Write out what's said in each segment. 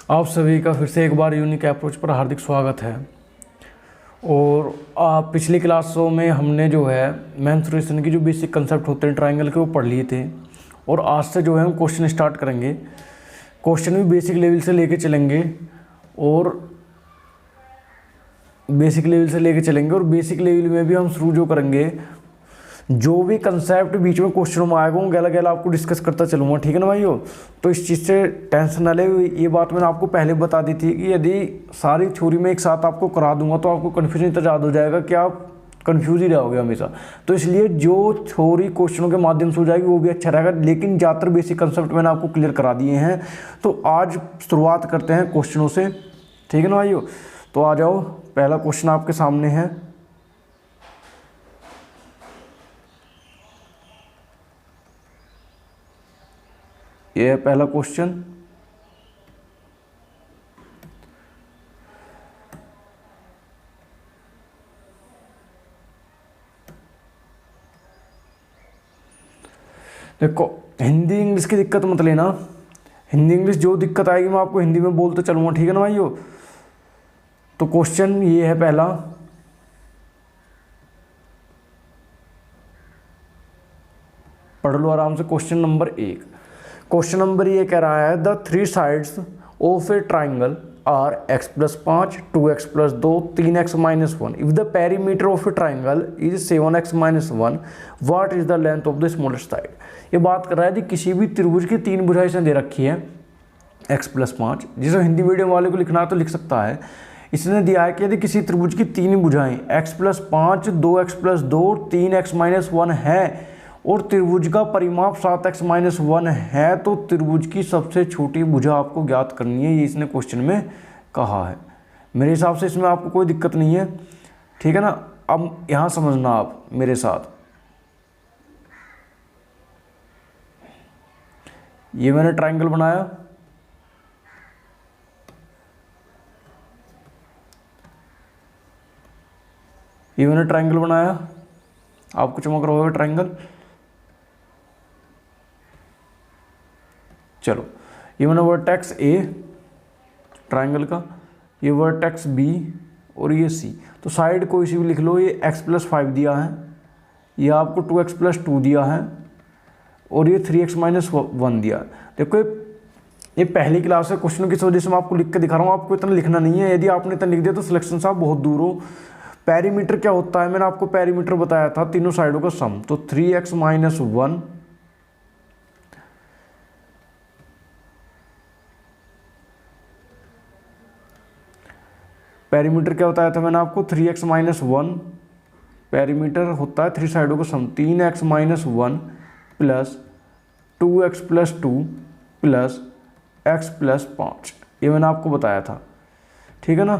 आप सभी का फिर से एक बार यूनिक अप्रोच पर हार्दिक स्वागत है। और पिछली क्लासों में हमने जो है मेंस्ट्रुएशन की जो बेसिक कंसेप्ट होते हैं ट्रायंगल के वो पढ़ लिए थे। और आज से जो है हम क्वेश्चन स्टार्ट करेंगे। क्वेश्चन भी बेसिक लेवल से लेके चलेंगे और बेसिक लेवल में भी हम शुरू जो करेंगे, जो भी कंसेप्ट बीच में क्वेश्चनों में आएगा गला गला आपको डिस्कस करता चलूँगा, ठीक है ना भाइयों। तो इस चीज़ से टेंशन ना ले। ये बात मैंने आपको पहले बता दी थी कि यदि सारी थ्योरी में एक साथ आपको करा दूंगा तो आपको कन्फ्यूजन इतना ज़्यादा हो जाएगा कि आप कन्फ्यूज ही रहोगे हमेशा। तो इसलिए जो थ्योरी क्वेश्चनों के माध्यम से हो जाएगी वो भी अच्छा रहेगा, लेकिन ज़्यादातर बेसिक कंसेप्ट मैंने आपको क्लियर करा दिए हैं। तो आज शुरुआत करते हैं क्वेश्चनों से, ठीक है ना भाइयों। तो आ जाओ, पहला क्वेश्चन आपके सामने है। ये है पहला क्वेश्चन। देखो, हिंदी इंग्लिश की दिक्कत मत लेना। हिंदी इंग्लिश जो दिक्कत आएगी मैं आपको हिंदी में बोलते चलूंगा, ठीक है ना भाइयों। तो क्वेश्चन ये है पहला, पढ़ लो आराम से। Question number 1। क्वेश्चन नंबर ये कह रहा है the three sides of a triangle are x+5, 2x+2, 3x-1 if the perimeter of a triangle is 7x-1 what is the length of the smallest side. ये बात कर रहा है कि किसी भी त्रिभुज की तीन भुजाएं इसने दे रखी है x+5, जिसे हिंदी मीडियम वाले को लिखना है तो लिख सकता है। इसने दिया है कि यदि किसी त्रिभुज की तीन भुजाएं x+5, 2x+2, 3x-1 है और त्रिभुज का परिमाप 7x-1 है तो त्रिभुज की सबसे छोटी भुजा आपको ज्ञात करनी है। ये इसने क्वेश्चन में कहा है। मेरे हिसाब से इसमें आपको कोई दिक्कत नहीं है, ठीक है ना। अब यहाँ समझना आप मेरे साथ, ये मैंने ट्राइंगल बनाया, आपको चमक रहा होगा ट्राइंगल। चलो, ये मैंने वर्टेक्स ए ट्राइंगल का, ये वर्टेक्स बी और ये सी। तो साइड कोई सी भी लिख लो। ये x+5 दिया है, ये आपको 2x+2 दिया है और ये 3x-1 दिया है। देखो ये पहली क्लास है, क्वेश्चन की वजह से मैं आपको लिख के दिखा रहा हूँ। आपको इतना लिखना नहीं है। यदि आपने इतना लिख दिया तो सिलेक्शन से आप बहुत दूर हो। पेरीमीटर क्या होता है, मैंने आपको पेरीमीटर बताया था, तीनों साइडों का सम। तो 3x-1 पेरीमीटर क्या बताया था मैंने आपको, 3x-1 पेरीमीटर होता है थ्री साइडों का सम। 3x-1 plus 2x+2 plus x+5, ये मैंने आपको बताया था, ठीक है ना।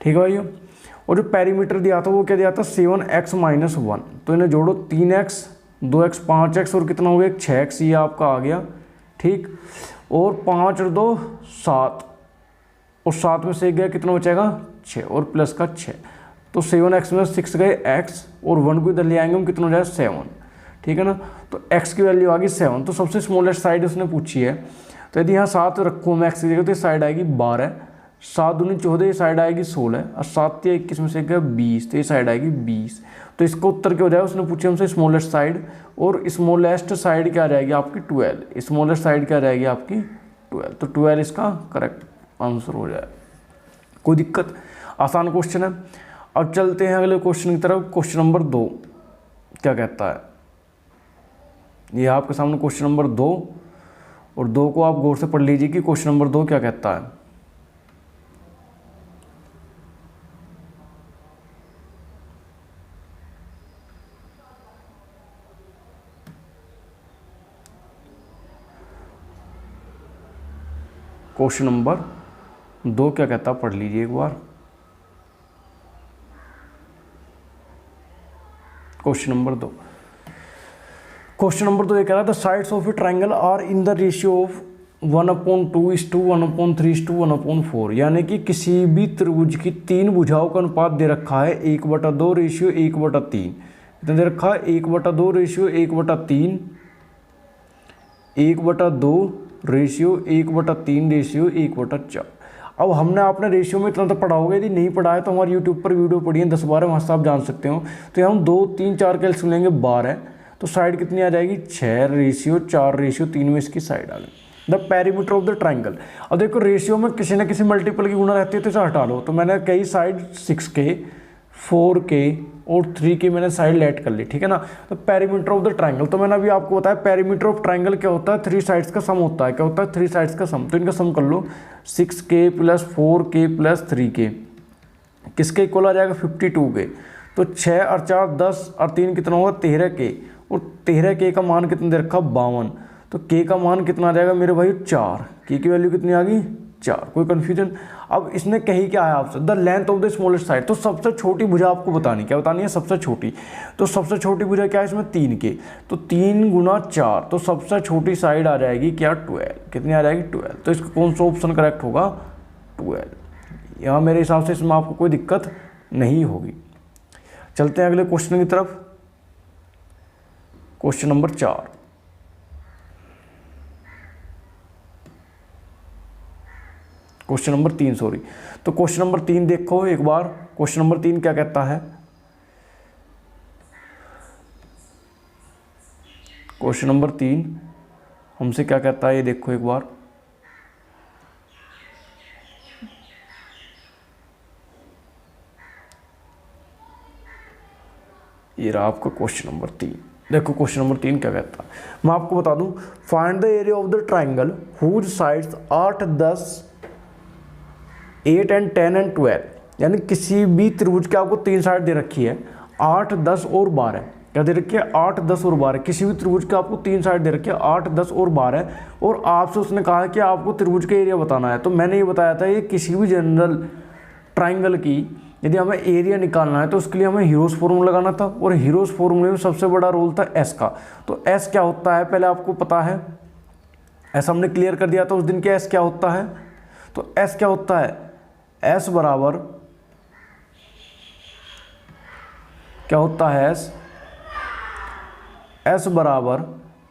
ठीक है भाइयों। और जो पेरीमीटर दिया था वो क्या दिया था, 7x-1। तो इन्हें जोड़ो, 3x, 2x, 5x और कितना हो गया, 6x, ये आपका आ गया, ठीक। और 5 और 2 7, और 7 में से एक गया, कितना बचेगा, 6, और प्लस का 6। तो 7x में 6 गए x, और 1 को इधर ले आएंगे हम, कितना हो जाएगा 7, ठीक है ना। तो x की वैल्यू आ गई 7। तो सबसे स्मॉलेस्ट साइड उसने पूछी है। तो यदि यहाँ 7 रखूँ मैं x की जगह तो ये साइड आएगी 12, 7 दूनी 14, ये साइड आएगी 16, और 7 या 21 में से गया 20, तो ये साइड आएगी 20। तो इसको उत्तर क्या हो जाएगा, उसने पूछी हमसे स्मॉलेस्ट साइड, और स्मॉलेस्ट साइड क्या आ जाएगी आपकी 12। स्मॉलेस्ट साइड क्या रहेगी आपकी 12। तो 12 इसका करेक्ट आंसर हो जाएगा। कोई दिक्कत, आसान क्वेश्चन है। अब चलते हैं अगले क्वेश्चन की तरफ। क्वेश्चन नंबर 2 क्या कहता है, ये आपके सामने क्वेश्चन नंबर 2, और 2 को आप गौर से पढ़ लीजिए कि क्वेश्चन नंबर 2 क्या कहता है। क्वेश्चन नंबर 2 क्या कहता है, पढ़ लीजिए एक बार। क्वेश्चन नंबर 2 ये कह रहा है the sides of a triangle are in the ratio of 1/2:1/3:1/4, यानी कि किसी भी त्रिभुज की तीन भुजाओं का अनुपात दे रखा है 1/2 रेशियो 1/3। कितना दे रखा है 1/2 रेशियो 1/3, 1/2 रेशियो 1/3 रेशियो 1/4। अब हमने आपने रेशियो में इतना तो पढ़ा होगा, यदि नहीं पढ़ा है तो हमारे यूट्यूब पर वीडियो पढ़िए 10-12, वहाँ से आप जान सकते हो। तो यहाँ हम 2, 3, 4 कैल्सियम लेंगे 12, तो साइड कितनी आ जाएगी 6 रेशियो 4 रेशियो 3 में इसकी साइड आ गई। The perimeter of the triangle. अब देखो रेशियो में किसी न किसी मल्टीपल की गुणा रहती है तो इसे हटा लो। तो मैंने कई साइड 6K 4K और 3K मैंने साइड लेट कर ली, ठीक है ना। तो पेरीमीटर ऑफ द ट्राइंगल, तो मैंने अभी आपको बताया पेरीमीटर ऑफ ट्राइंगल क्या होता है, 3 साइड्स का सम होता है। क्या होता है 3 साइड्स का सम। तो इनका सम कर लो 6K + 4K + 3K किसके इक्वल आ जाएगा 52 के। तो 6 और 4 10 और 3 कितना होगा 13K, और 13K का मान कितना दे रखा 52। तो K का मान कितना आ जाएगा मेरे भाई 4, K की वैल्यू कितनी आ गई 4। कोई कन्फ्यूजन। अब इसने कही क्या है आपसे, the length of the smallest side. तो सबसे छोटी भुजा आपको बतानी, क्या बतानी है सबसे छोटी। तो सबसे छोटी भुजा क्या है इसमें 3K, तो 3 × 4, तो सबसे छोटी साइड आ जाएगी क्या 12। कितनी आ जाएगी 12। तो इसका कौन सा ऑप्शन करेक्ट होगा 12। यहाँ मेरे हिसाब से इसमें आपको कोई दिक्कत नहीं होगी। चलते हैं अगले क्वेश्चन की तरफ। Question number 4। Question number 3 sorry. तो क्वेश्चन नंबर 3 देखो एक बार। क्वेश्चन नंबर 3 क्या कहता है, क्वेश्चन नंबर 3 हमसे क्या कहता है ये देखो एक बार। ये रहा आपका क्वेश्चन नंबर 3। देखो क्वेश्चन नंबर 3 क्या कहता है, मैं आपको बता दूं। Find the area of the triangle whose sides 8, 10, 8 and 10 and 12। यानी किसी भी त्रिभुज के आपको 3 साइड दे रखी है 8, 10 और 12। क्या दे रखी है 8, 10 और 12। किसी भी त्रिभुज के आपको 3 साइड दे रखी है 8, 10 और 12, और आपसे उसने कहा है कि आपको त्रिभुज का एरिया बताना है। तो मैंने ये बताया था ये किसी भी जनरल ट्राइंगल की यदि हमें एरिया निकालना है तो उसके लिए हमें हीरोज फॉर्मूला लगाना था, और हीरोज फॉर्मूले में सबसे बड़ा रोल था एस का। तो एस क्या होता है पहले आपको पता है, एस हमने क्लियर कर दिया था उस दिन के। एस क्या होता है, तो एस क्या होता है, एस बराबर क्या होता है एस बराबर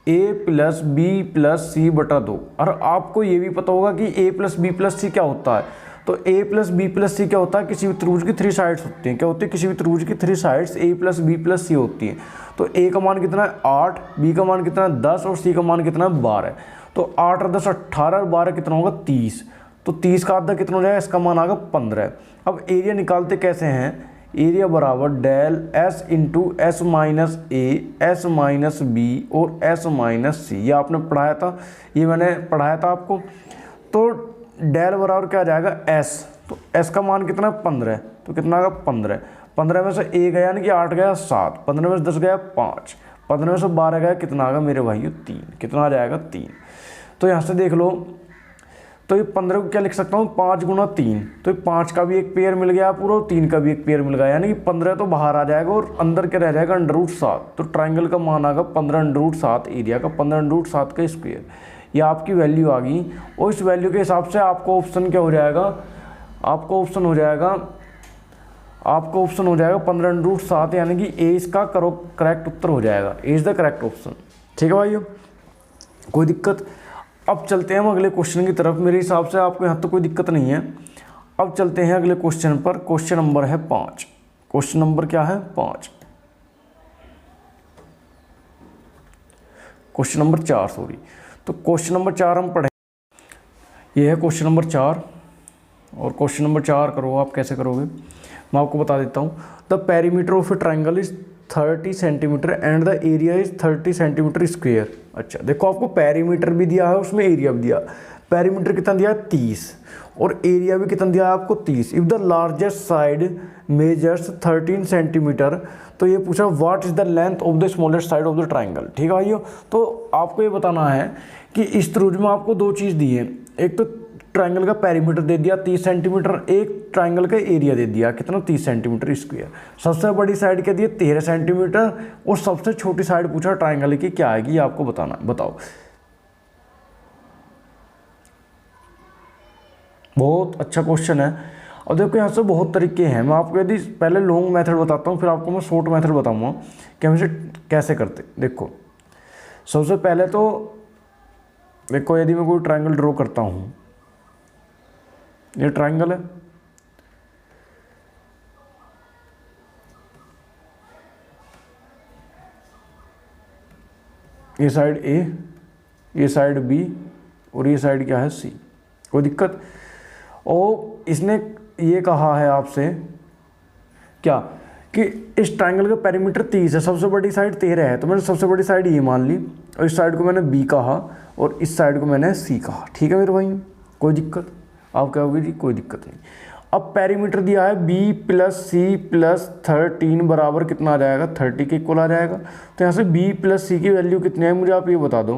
a + b + c/2। और आपको ये भी पता होगा कि a + b + c क्या होता है। तो a + b + c क्या होता है, किसी भी त्रिभुज की 3 साइड्स होती हैं। क्या होती है, किसी भी त्रिभुज की 3 साइड्स a + b + c होती हैं। तो a का मान कितना है 8, b का मान कितना है 10 और c का मान कितना है 12। तो 8 और 10 18 और 12 कितना होगा 30। तो 30 का आधा कितना हो जाएगा, इसका मान आएगा 15। अब एरिया निकालते कैसे हैं, एरिया बराबर del s × s - a s - b और s - c। ये आपने पढ़ाया था, ये मैंने पढ़ाया था आपको। तो डेल बराबर क्या आ जाएगा s, तो s का मान कितना है 15। तो कितना आएगा 15। 15 में से a गया यानी कि 8 गया 7, 15 में से 10 गया 5, 15 में से 12 गया कितना आएगा मेरे भाइयों 3। कितना आ जाएगा 3। तो यहाँ से देख लो, तो ये 15 को क्या लिख सकता हूँ 5 × 3। तो 5 का भी एक पेयर मिल गया पूरा और 3 का भी एक पेयर मिल गया, यानी कि 15 तो बाहर आ जाएगा और अंदर क्या रह जाएगा √7। तो ट्राइंगल का मान आएगा 15 √7, एरिया का 15 √7 का स्क्वायर। ये आपकी वैल्यू आ गई, और इस वैल्यू के हिसाब से आपको ऑप्शन क्या हो जाएगा, आपको ऑप्शन हो जाएगा 15 √7, यानी कि ए इसका करेक्ट उत्तर हो जाएगा। ए इज द करेक्ट ऑप्शन। ठीक है भाइयों, कोई दिक्कत। अब चलते हैं हम अगले क्वेश्चन की तरफ। मेरे हिसाब से आपको यहाँ तो कोई दिक्कत नहीं है। अब चलते हैं अगले क्वेश्चन पर। क्वेश्चन नंबर है 5। क्वेश्चन नंबर क्या है 5, क्वेश्चन नंबर 4 सॉरी। तो क्वेश्चन नंबर 4 हम पढ़े, ये है क्वेश्चन नंबर 4। और क्वेश्चन नंबर 4 करो आप, कैसे करोगे मैं आपको बता देता हूँ। The perimeter of a triangle is 30 centimetre and the area is 30 centimetre square. अच्छा देखो, आपको पेरीमीटर भी दिया है, उसमें एरिया भी दिया। पेरीमीटर कितना दिया है 30 और एरिया भी कितना दिया है आपको 30। If the largest side measures 13 centimetre, तो ये पूछा what is the length of the smallest side of the triangle. ठीक है भाइयों, तो आपको ये बताना है कि इस त्रिभुज में आपको 2 चीज़ दी है। एक तो ट्राइंगल का पेरीमीटर दे दिया 30 सेंटीमीटर, एक ट्राइंगल का एरिया दे दिया कितना 30 सेंटीमीटर स्क्वायर। सबसे बड़ी साइड क्या दी 13 सेंटीमीटर और सबसे छोटी साइड पूछा ट्राइंगल की क्या आएगी, ये आपको बताना है। बताओ, बहुत अच्छा क्वेश्चन है। और देखो यहाँ से बहुत तरीके हैं। मैं आपको यदि पहले लॉन्ग मेथड बताता हूँ, फिर आपको मैं शॉर्ट मेथड बताऊँगा कि हम इसे कैसे करते। देखो सबसे पहले तो देखो, यदि मैं कोई ट्रायंगल ड्रॉ करता हूँ, ये ट्रायंगल है, ये साइड ए, ये साइड बी और ये साइड क्या है सी, कोई दिक्कत। और इसने ये कहा है आपसे क्या कि इस ट्रायंगल का पेरीमीटर 30 है, सबसे बड़ी साइड 13 है, तो मैंने सबसे बड़ी साइड ये मान ली और इस साइड को मैंने बी कहा और इस साइड को मैंने सी कहा। ठीक है मेरे भाई, कोई दिक्कत? आप क्या होगी जी, कोई दिक्कत नहीं। अब पेरीमीटर दिया है बी प्लस सी प्लस 13 बराबर कितना आ जाएगा, 30 के इक्वल आ जाएगा। तो यहाँ से बी प्लस सी की वैल्यू कितनी है मुझे आप ये बता दो।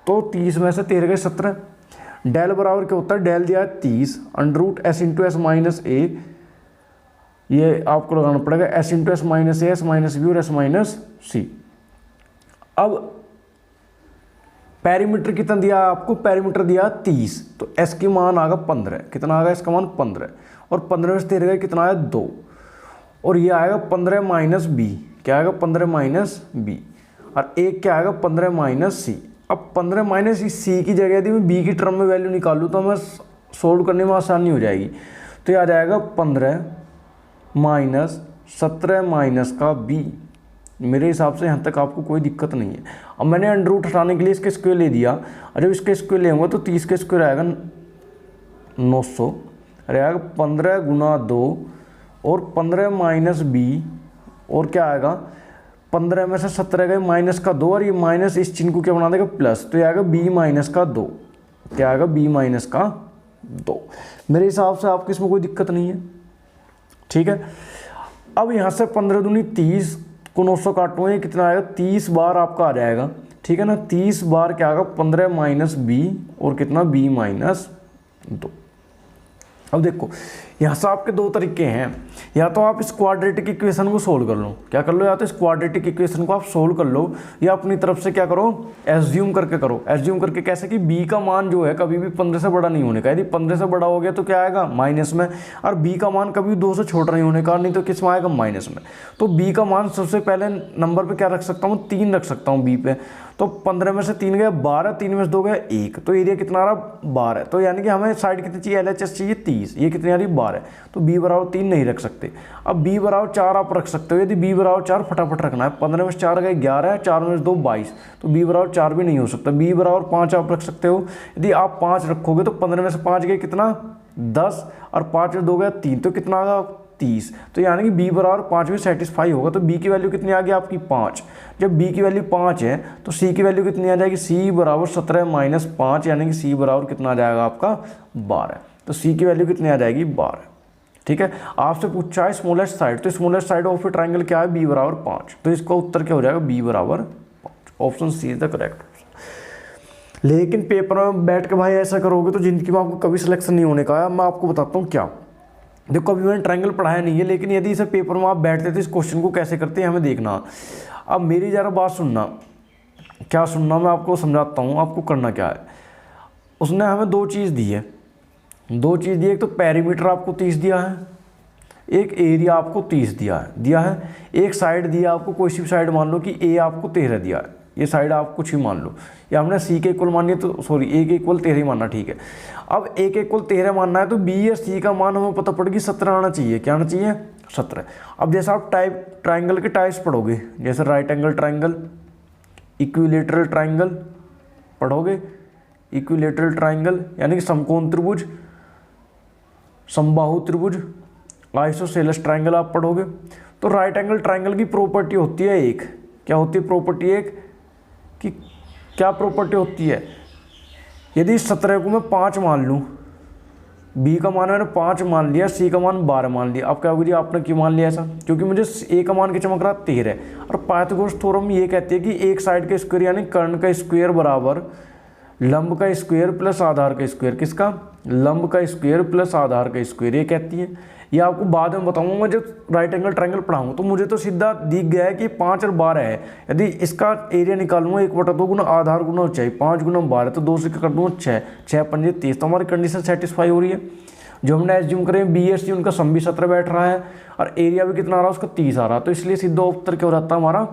तो 30 में से 13 गए 17। डेल बराबर क्या होता है, डेल दिया है 30 under root S into S minus A, ये आपको लगाना पड़ेगा S into S minus A, S minus B और एस माइनस सी। अब पेरीमीटर कितना दिया आपको, पेरीमीटर दिया 30, तो एस की मान आएगा 15, कितना आएगा इसका मान 15, और 15 में से 13 कितना आया 2, और ये आएगा 15 माइनस बी, क्या आएगा 15 माइनस बी, और एक क्या आएगा 15 माइनस सी। अब 15 माइनस सी की जगह यदि मैं बी की टर्म में वैल्यू निकालूँ तो मैं सोल्व करने में आसानी हो जाएगी। तो ये आ जाएगा 15 माइनस 17 माइनस का बी। मेरे हिसाब से यहाँ तक आपको कोई दिक्कत नहीं है। अब मैंने अंडर रूट हटाने के लिए इसके स्क्वायर ले दिया, और जब इसके स्क्वायर लेंगे तो 30 के स्क्वायर आएगा 900, अरे आएगा 15 गुना 2 और 15 माइनस बी, और क्या आएगा 15 में से 17 गए माइनस का 2, और ये माइनस इस चिन्ह को क्या बना देगा प्लस, तो ये आएगा बी माइनस का 2, क्या आएगा बी माइनस का 2। मेरे हिसाब से आपको इसमें कोई दिक्कत नहीं है। ठीक है, अब यहाँ से 15 दूनी 30 को 900 काटूंगा, ये कितना आएगा 30 बार आपका आ जाएगा। ठीक है ना, 30 बार क्या आएगा 15 माइनस बी और कितना बी माइनस 2। अब देखो यहाँ से आपके दो तरीके हैं, या तो आप इस क्वाड्रेटिक इक्वेशन को सोल्व कर लो, क्या कर लो, या तो इस क्वाड्रेटिक इक्वेशन को आप सोल्व कर लो, या अपनी तरफ से क्या करो एज्यूम करके करो। एज्यूम करके कैसे कि b का मान जो है कभी भी 15 से बड़ा नहीं होने का, यदि 15 से बड़ा हो गया तो क्या आएगा माइनस में, और b का मान कभी 2 से छोटा नहीं होने का, नहीं तो किस में आएगा माइनस में। तो b का मान सबसे पहले नंबर पर क्या रख सकता हूँ 3 रख सकता हूँ b पे। तो 15 में से 3 गया 12, 3 में से 2 गया 1, तो एरिया कितना आ रहा 12, तो यानी कि हमें साइड कितनी चाहिए LHS चाहिए 30, ये कितनी आ रही 12, तो b बराबर 3 नहीं रख सकते। अब b बराबर 4 आप रख सकते हो, यदि b बराबर 4 फटाफट रखना है, 15 में से 4 गए 11, 4 में से 2 22, तो b बराबर 4 भी नहीं हो सकता। b बराबर 5 आप रख सकते हो, यदि आप 5 रखोगे तो 15 में से 5 गए कितना 10, और 5 में 2 गया 3, तो कितना आ गया 30, तो यानी कि b बराबर 5 में सेटिस्फाई होगा। तो b की वैल्यू कितनी आ गई आपकी 5, जब b की वैल्यू 5 है तो c की वैल्यू कितनी आ जाएगी, c बराबर 17 माइनस 5, यानी कि c बराबर कितना आ जाएगा आपका 12, तो c की वैल्यू कितनी आ जाएगी 12। ठीक है, आपसे पूछा है स्मॉलेस्ट साइड, तो smallest side of a triangle क्या है b बराबर 5, तो इसका उत्तर क्या हो जाएगा b बराबर 5, option C is the correct. लेकिन पेपर में बैठ के भाई ऐसा करोगे तो जिंदगी में आपको कभी सिलेक्शन नहीं होने का है। मैं आपको बताता हूँ क्या, देखो अभी मैंने ट्रायंगल पढ़ाया नहीं है, लेकिन यदि इसे पेपर में आप बैठते थे इस क्वेश्चन को कैसे करते हैं हमें देखना। अब मेरी ज़रा बात सुनना, क्या सुनना, मैं आपको समझाता हूँ आपको करना क्या है। उसने हमें दो चीज़ दी है, एक तो पेरीमीटर आपको 30 दिया है, एक एरिया आपको 30 दिया है, एक साइड दिया आपको, कोई सी भी साइड मान लो कि ए आपको 13 दिया है, ये साइड आप कुछ ही मान लो, या हमने सी के इक्वल मानी है तो सॉरी ए के इक्वल 13 मानना, ठीक है। अब ए के इक्वल 13 मानना है तो बी या सी का मान हमें पता पड़ेगी 17 आना चाहिए, क्या आना चाहिए 17। अब जैसे आप ट्राइंगल के टाइप्स पढ़ोगे, जैसे right angle triangle, equilateral triangle पढ़ोगे, इक्विलेटरल ट्राइंगल यानी कि समकोण त्रिभुज, समबाहु त्रिभुज, आइसोसेलेस ट्राइंगल आप पढ़ोगे। तो राइट एंगल ट्राइंगल की प्रॉपर्टी होती है एक, क्या होती है प्रॉपर्टी एक कि क्या प्रॉपर्टी होती है, यदि 17 को मैं 5 मान लूँ, बी का मान मैंने 5 मान लिया, सी का मान 12 मान लिया, अब क्या होगी जी आपने क्यों मान लिया ऐसा, क्योंकि मुझे ए का मान की चमक रहा 13 है, और पाइथागोरस थ्योरम ये कहती है कि एक साइड का स्क्वायर यानी कर्ण का स्क्वायर बराबर लंब का स्क्वायर प्लस आधार का स्क्वायर, किसका, लंब का स्क्वायर प्लस आधार का स्क्वायर, ये कहती है। ये आपको बाद में बताऊंगा, मैं जब राइट एंगल ट्राइंगल पढ़ाऊंगा तो मुझे तो सीधा दिख गया है कि 5 और 12 है, यदि इसका एरिया निकालूंगा 1/2 गुना आधार गुना ऊंचाई, 5 गुना 12 तो 2 से कर दूंगा 6, 6 पंजे 30, तो हमारी कंडीशन सेटिस्फाई हो रही है। जो हमने एज्यूम करें BSC उनका सम भी 17 बैठ रहा है और एरिया भी कितना आ रहा है उसका 30 आ रहा है, तो इसलिए सीधा उत्तर क्या हो जाता है हमारा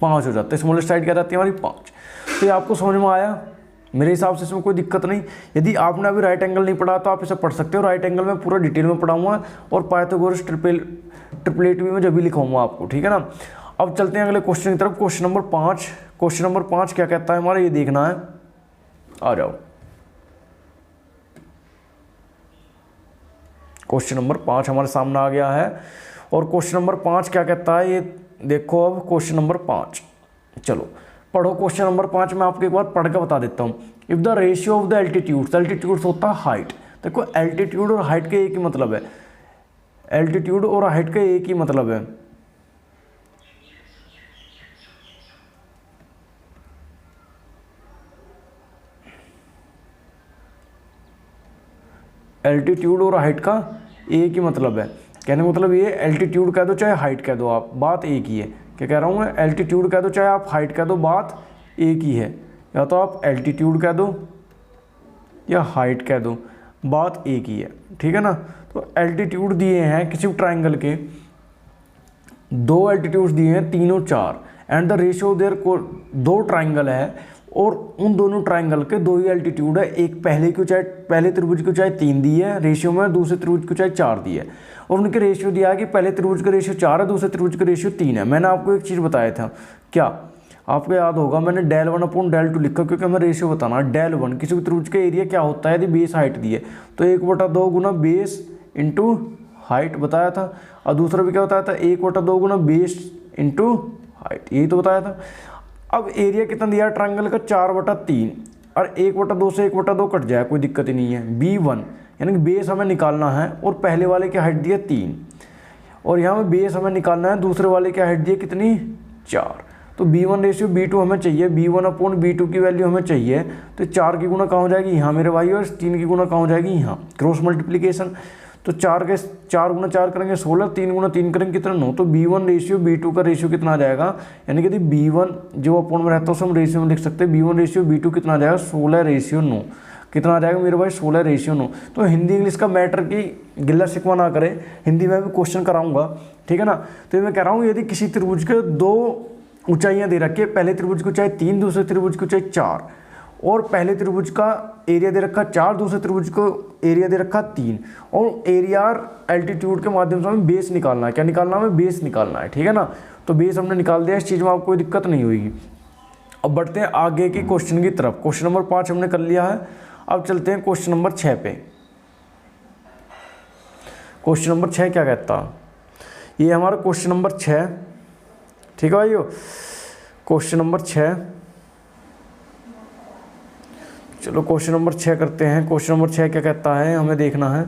5 हो जाता है। स्मॉलेस्ट साइड क्या रहती है हमारी 5। तो ये आपको समझ में आया? मेरे हिसाब से इसमें कोई दिक्कत नहीं। यदि आपने अभी राइट एंगल नहीं पढ़ा तो आप इसे पढ़ सकते हो, राइट एंगल में पूरा डिटेल में पढ़ाऊंगा और पाइथागोरस ट्रिपलेट भी मैं जब भी लिखाऊंगा आपको, ठीक है ना। अब चलते हैं अगले क्वेश्चन की तरफ। Question number 5। क्वेश्चन नंबर 5 क्या कहता है हमारा, ये देखना है। आ जाओ, क्वेश्चन नंबर 5 हमारे सामने आ गया है और क्वेश्चन नंबर 5 क्या कहता है ये देखो। अब क्वेश्चन नंबर 5, चलो पढ़ो क्वेश्चन नंबर 5। मैं आपको एक बार पढ़ के बता देता हूँ। If the ratio of the altitudes, altitudes होता है हाइट। देखो एल्टीट्यूड और हाइट के एक ही मतलब है, एल्टीट्यूड और हाइट का एक ही मतलब है। एल्टीट्यूड और हाइट का एक ही मतलब है। कहने का मतलब ये, एल्टीट्यूड कह दो चाहे हाइट कह दो आप, बात एक ही है। क्या कह रहा हूँ मैं, एल्टीट्यूड कह दो चाहे आप हाइट कह दो, बात एक ही है। या तो आप एल्टीट्यूड कह दो या हाइट कह दो, बात एक ही है, ठीक है ना। तो एल्टीट्यूड दिए हैं किसी भी ट्राइंगल के, 2 एल्टीट्यूड्स दिए हैं 3 और 4 एंड द रेशियो देयर को 2 ट्राइंगल है और उन दोनों ट्राइंगल के 2 ही एल्टीट्यूड है। एक पहले त्रिभुज की ऊंचाई 3 दी है रेशियो में, दूसरे त्रिभुज की ऊंचाई 4 दी है और उनके रेशियो दिया है कि पहले त्रिभुज का रेशियो 4 है, दूसरे त्रिभुज का रेशियो 3 है। मैंने आपको एक चीज़ बताया था, क्या आपको याद होगा, मैंने del 1 अपॉन del 2 लिखा क्योंकि हमें रेशियो बताना है। del 1 किसी भी त्रिभुज का एरिया क्या होता है यदि बेस हाइट दी है तो 1/2 गुना बेस इंटू हाइट बताया था, और दूसरा भी क्या बताया था, 1/2 गुना बेस इंटू हाइट, यही तो बताया था। अब एरिया कितना दिया है ट्रायंगल का, 4/3 और 1/2 से 1/2 कट जाए, कोई दिक्कत ही नहीं है। B1 यानी कि बेस हमें निकालना है और पहले वाले की हाइट दी है 3 और यहाँ में बेस हमें निकालना है, दूसरे वाले की हाइट दी है कितनी, 4। तो B1 रेशियो B2 हमें चाहिए, B1 अपॉन B2 की वैल्यू हमें चाहिए। तो 4 की गुना कहाँ हो जाएगी यहाँ मेरे भाई, और 3 की गुना कहाँ हो जाएगी यहाँ, क्रॉस मल्टीप्लीकेशन। तो 4 गुना 4 करेंगे 16, 3 गुना 3 करेंगे कितना 9। तो B1 रेशियो B2 का रेशियो कितना आ जाएगा, यानी कि B1 जो अपॉन में रहता है उसे हम रेशियो में लिख सकते हैं। B1 रेशियो B2 कितना आ जाएगा, 16/9। कितना आ जाएगा मेरे भाई, 16/9। तो हिंदी इंग्लिश का मैटर की गिल्ला शिकवा ना करें, हिंदी में भी क्वेश्चन कराऊंगा, ठीक है ना। तो मैं कह रहा हूँ यदि किसी त्रिभुज के 2 ऊंचाइयाँ दे रखी है, पहले त्रिभुज की ऊंचाई 3, दूसरे त्रिभुज की ऊंचाई 4 और पहले त्रिभुज का एरिया दे रखा 4, दूसरे त्रिभुज को एरिया दे रखा 3 और एरिया एल्टीट्यूड के माध्यम से हमें बेस निकालना है। क्या निकालना है, हमें बेस निकालना है, ठीक है ना। तो बेस हमने निकाल दिया, इस चीज़ में आपको कोई दिक्कत नहीं होगी। अब बढ़ते हैं आगे की क्वेश्चन की तरफ। क्वेश्चन नंबर 5 हमने कर लिया है, अब चलते हैं क्वेश्चन नंबर 6 पे। क्वेश्चन नंबर 6 क्या कहता है, ये हमारा क्वेश्चन नंबर 6, ठीक है भाइयों। क्वेश्चन नंबर 6, चलो क्वेश्चन नंबर 6 करते हैं। क्वेश्चन नंबर 6 क्या कहता है, हमें देखना है।